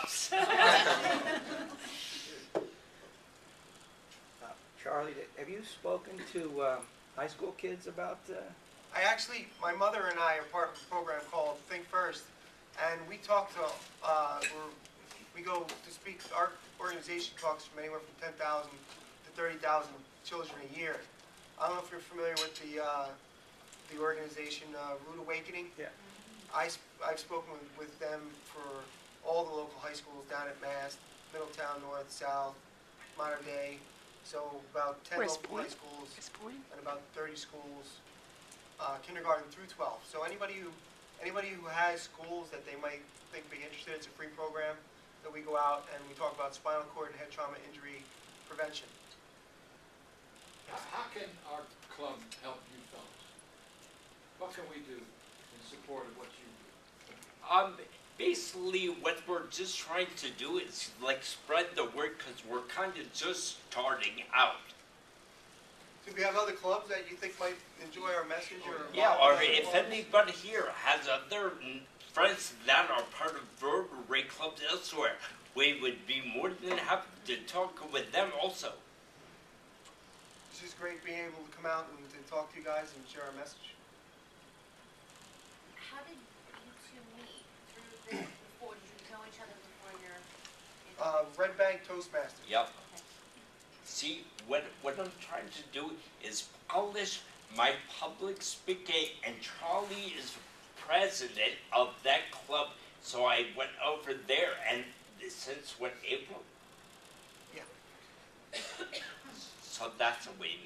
clubs. Charlie, have you spoken to high school kids about? My mother and I are part of a program called Think First, and we talk to, we go to speak, our organization talks from anywhere from 10,000 to 30,000 children a year. I don't know if you're familiar with the organization Root Awakening. Yeah. I've spoken with them for all the local high schools down at Mast, Middletown, North, South, Modern Day. So about 10 local high schools and about 30 schools, kindergarten through 12. So anybody who has schools that they might think be interested, it's a free program that we go out and we talk about spinal cord and head trauma injury prevention. How can our club help you fellows? What can we do in support of what you do? Basically, what we're just trying to do is like spread the word, because we're kind of just starting out. Do we have other clubs that you think might enjoy our message? Or Yeah, or if anybody here has other friends that are part of vertebrae clubs elsewhere, we would be more than happy to talk with them also. It's just great being able to come out and to talk to you guys and share our message. How did you two meet? Before, did you know each other before your... Red Bank Toastmasters. Yep. See, what I'm trying to do is polish my public speaking, and Charlie is president of that club, so I went over there, and since what, April? Yeah. So that's a way.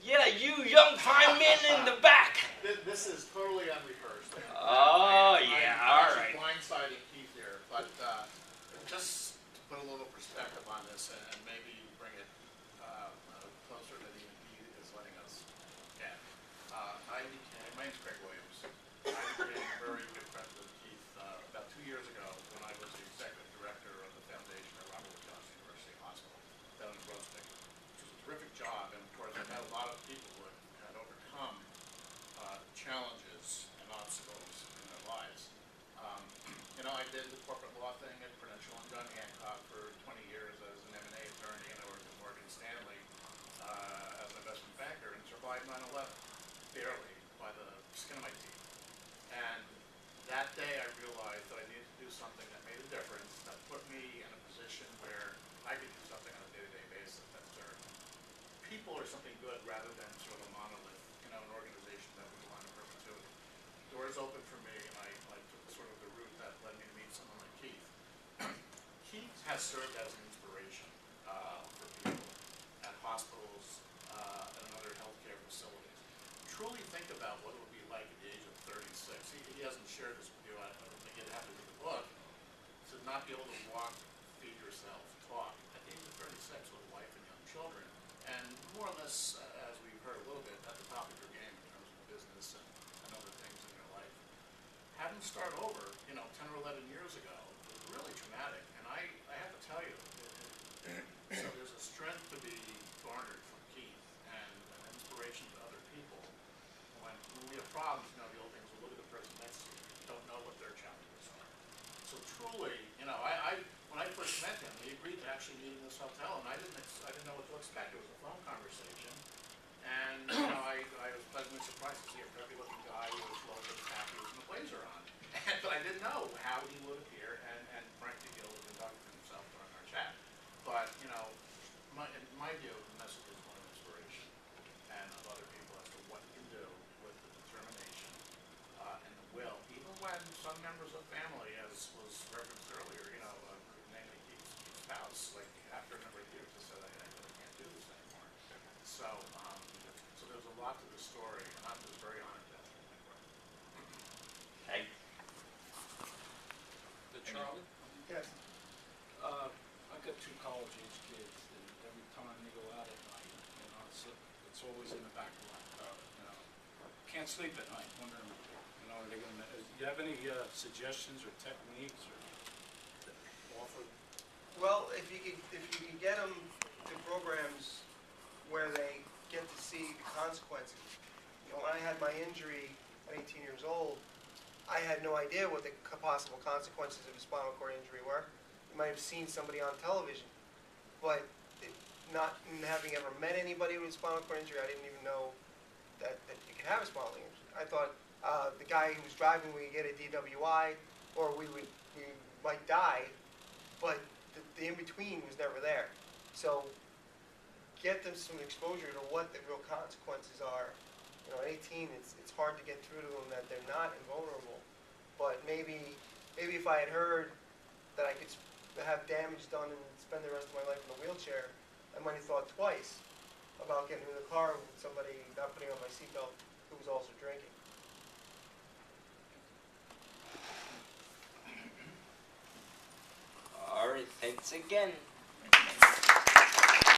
Yeah, you young fine men in the back. This is totally unrehearsed. Oh, yeah, all right. I'm blindsiding Keith here, but just to put a little perspective on this and maybe bring it closer than even he is letting us get. My name's Craig Williams. I became very good friends with Keith about 2 years ago when I was the executive director of the foundation at Robert Wood Johnson University Hospital down in Brunswick, which was a terrific job, and of course I met a lot of people who had overcome challenges and obstacles in their lives. I did the corporate law thing at Prudential and John Hancock for 20 years as an M&A attorney, and I worked at Morgan Stanley as an investment banker and survived 9/11, barely, by the skin of my teeth. And that day I realized that I needed to do something that made a difference, that put me in a position where I could do something on a day-to-day basis that served people or something good rather than sort of a monolith, an organization that would go on in perpetuity. Doors opened for me, and I took sort of the route that led me to meet someone like Keith. Keith has served as an inspiration for people at hospitals and other healthcare facilities. Truly think about what it would be like at the age of 36. He hasn't shared this with you. I don't think you'd have to read the book. To not be able to walk, feed yourself, talk at the age of 36 with a wife and young children, and more or less, as we've heard a little bit, at the top of your game in terms of business and other things in your life. Having to start over, 10 or 11 years ago was really traumatic, and I have to tell you, so there's a strength to be garnered from Keith and an inspiration to other people. When we have problems, the old things, we'll look at the person next to you. You don't know what their challenges are. So truly, when I first met him, he agreed to actually meet in this hotel, and I didn't know what to expect. It was a phone conversation, and I was pleasantly surprised to see a preppy-looking guy with his logo khakis and a blazer on. But I didn't know how he would appear, and frankly, be able to conduct himself during our chat. But in my view, the message is one of inspiration and of other people as to what you can do with the determination and the will, even when some members of family, as was referenced earlier, namely Keith's spouse, like after a number of years, just said, I really can't do this anymore. So there's a lot to the story, and I'm just very honored to have you. Okay. Charlie? Yes. I've got 2 college-age kids, and every time they go out at night, it's always in the back of my, can't sleep at night, wondering, are they going to, do you have any suggestions or techniques or offer? Well, if you can get them to programs where they get to see the consequences. When I had my injury at 18 years old, I had no idea what the possible consequences of a spinal cord injury were. You might have seen somebody on television, but not having ever met anybody with a spinal cord injury, I didn't even know that you could have a spinal injury. I thought the guy who was driving would get a DWI, or we might die, but the in-between was never there. So get them some exposure to what the real consequences are. You know, at 18, it's hard to get through to them that they're not invulnerable. But maybe if I had heard that I could have damage done and spend the rest of my life in a wheelchair, I might have thought twice about getting in the car with somebody not putting on my seatbelt who was also drinking. All right, thanks again.